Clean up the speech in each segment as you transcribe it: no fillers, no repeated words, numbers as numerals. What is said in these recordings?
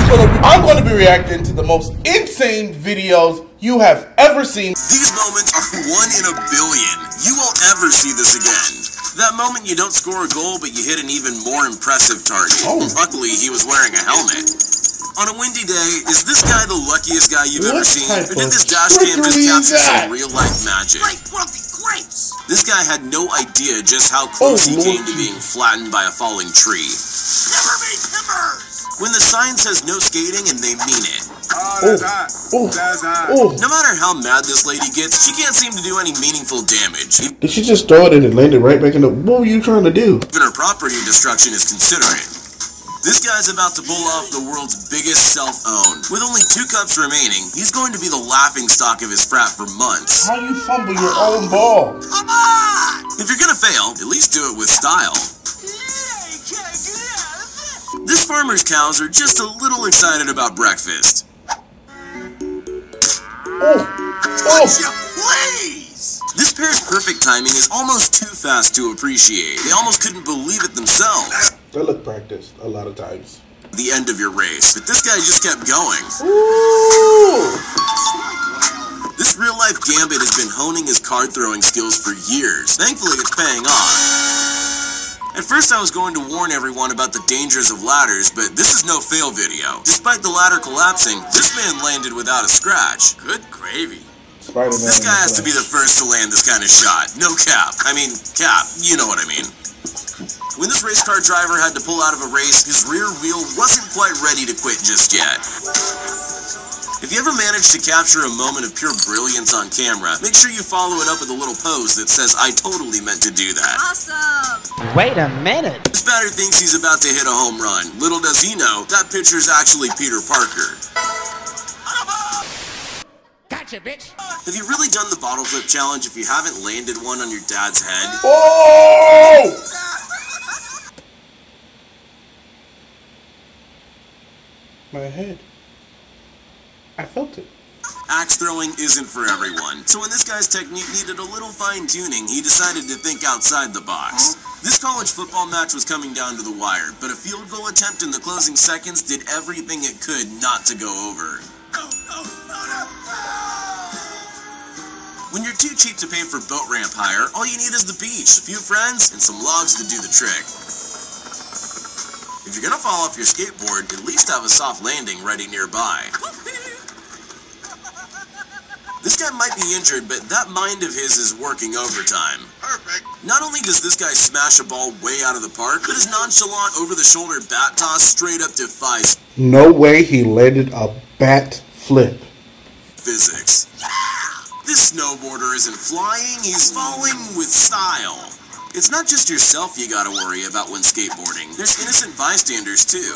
I'm going to be reacting to the most insane videos you have ever seen. These moments are 1 in a billion. You won't ever see this again. That moment you don't score a goal, but you hit an even more impressive target. Luckily, he was wearing a helmet. On a windy day, is this guy the luckiest guy you've ever seen? Or did this dash cam just capture some real-life magic? This guy had no idea just how close he came to being flattened by a falling tree. Never be timbers! When the sign says no skating, and they mean it. No matter how mad this lady gets, she can't seem to do any meaningful damage. Did she just throw it in and land it right back in the... What were you trying to do? Even her property destruction is considerate. This guy's about to pull off the world's biggest self-own. With only 2 cups remaining, he's going to be the laughingstock of his frat for months. How you fumble your own ball? Come on! If you're gonna fail, at least do it with style. This farmer's cows are just a little excited about breakfast. Would you please? This pair's perfect timing is almost too fast to appreciate. They almost couldn't believe it themselves. They look practiced a lot of times. The end of your race, but this guy just kept going. This real-life gambit has been honing his card-throwing skills for years. Thankfully, it's paying off. At first, I was going to warn everyone about the dangers of ladders, but this is no fail video. Despite the ladder collapsing, this man landed without a scratch. Good gravy. This guy has to be the first to land this kind of shot. No cap. I mean, cap. You know what I mean. When this race car driver had to pull out of a race, his rear wheel wasn't quite ready to quit just yet. If you ever manage to capture a moment of pure brilliance on camera, make sure you follow it up with a little pose that says, "I totally meant to do that." Awesome! Wait a minute! This batter thinks he's about to hit a home run. Little does he know, that pitcher's actually Peter Parker. Gotcha, bitch! Have you really done the bottle flip challenge if you haven't landed one on your dad's head? Oh! My head. I felt it. Axe throwing isn't for everyone, so when this guy's technique needed a little fine-tuning, he decided to think outside the box. This college football match was coming down to the wire, but a field goal attempt in the closing seconds did everything it could not to go over. When you're too cheap to pay for boat ramp hire, all you need is the beach, a few friends, and some logs to do the trick. If you're gonna fall off your skateboard, at least have a soft landing ready nearby. This guy might be injured, but that mind of his is working overtime. Perfect. Not only does this guy smash a ball way out of the park, but his nonchalant over-the-shoulder bat toss straight up defies no way he landed a bat flip. Physics. This snowboarder isn't flying, he's falling with style. It's not just yourself you gotta worry about when skateboarding. There's innocent bystanders too.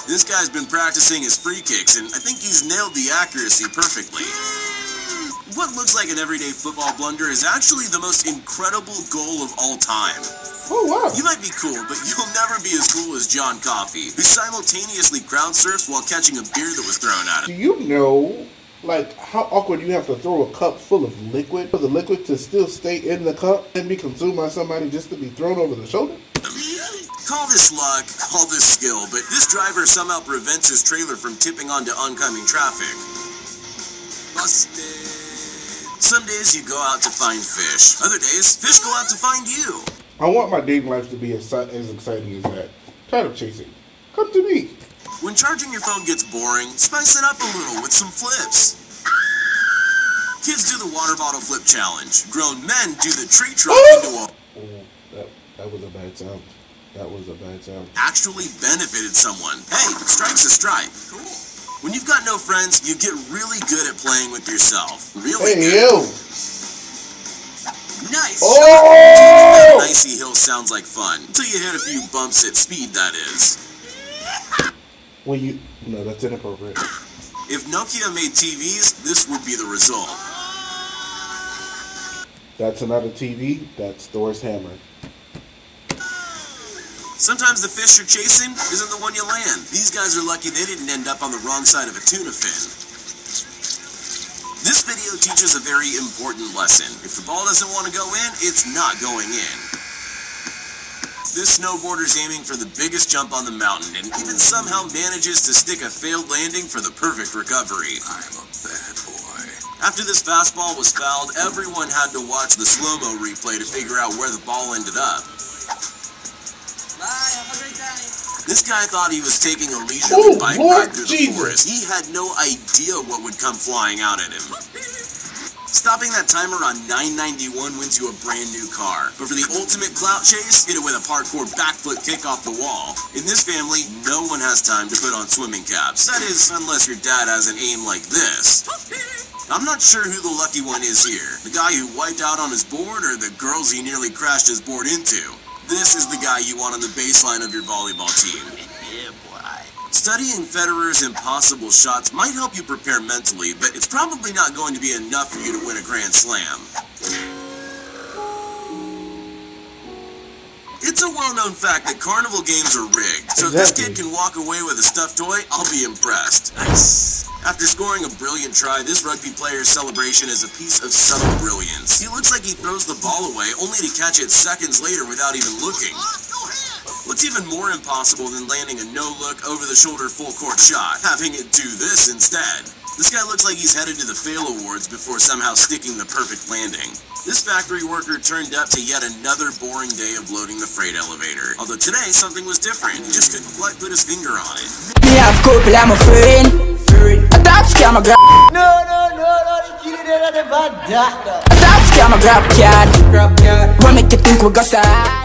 This guy's been practicing his free kicks, and I think he's nailed the accuracy perfectly. What looks like an everyday football blunder is actually the most incredible goal of all time. Oh, wow. You might be cool, but you'll never be as cool as John Coffey, who simultaneously crowd surfs while catching a beer that was thrown at him. Do you know, like, how awkward you have to throw a cup full of liquid for the liquid to still stay in the cup and be consumed by somebody just to be thrown over the shoulder? Call this luck, call this skill, but this driver somehow prevents his trailer from tipping onto oncoming traffic. Busted. Some days you go out to find fish. Other days, fish go out to find you. I want my dating life to be as exciting as that. Tired of chasing. Come to me. When charging your phone gets boring, spice it up a little with some flips. Kids do the water bottle flip challenge. Grown men do the tree trunk into a... Oh, that was a bad sound. That was a bad sound. Actually benefited someone. Hey, strike's a strike. Cool. When you've got no friends, you get really good at playing with yourself. Really good. You. Nice. Oh! That icy hill sounds like fun. Until you hit a few bumps at speed, that is. When you... No, that's inappropriate. If Nokia made TVs, this would be the result. That's not a TV. That's Thor's hammer. Sometimes the fish you're chasing isn't the one you land. These guys are lucky they didn't end up on the wrong side of a tuna fin. This video teaches a very important lesson. If the ball doesn't want to go in, it's not going in. This snowboarder's aiming for the biggest jump on the mountain and even somehow manages to stick a failed landing for the perfect recovery. I'm a bad boy. After this fastball was fouled, everyone had to watch the slow-mo replay to figure out where the ball ended up. Bye, have a great day. This guy thought he was taking a leisurely bike ride through the Jesus. forest. He had no idea what would come flying out at him. Stopping that timer on 991 wins you a brand new car. But for the ultimate clout chase, hit it with a parkour backflip kick off the wall. In this family, no one has time to put on swimming caps. That is, unless your dad has an aim like this. I'm not sure who the lucky one is here. The guy who wiped out on his board or the girls he nearly crashed his board into. This is the guy you want on the baseline of your volleyball team. Yeah, boy. Studying Federer's impossible shots might help you prepare mentally, but it's probably not going to be enough for you to win a Grand Slam. It's a well-known fact that carnival games are rigged, so if this kid can walk away with a stuffed toy, I'll be impressed. Nice. After scoring a brilliant try, this rugby player's celebration is a piece of subtle brilliance. He looks like he throws the ball away, only to catch it seconds later without even looking. What's even more impossible than landing a no-look, over-the-shoulder full-court shot? Having it do this instead. This guy looks like he's headed to the Fail Awards before somehow sticking the perfect landing. This factory worker turned up to yet another boring day of loading the freight elevator. Although today, something was different. He just couldn't quite put his finger on it. Me have couple, I'm a friend. A top scam a grab. No, the kid never that. A top scam a grab card. What make you think we go sad?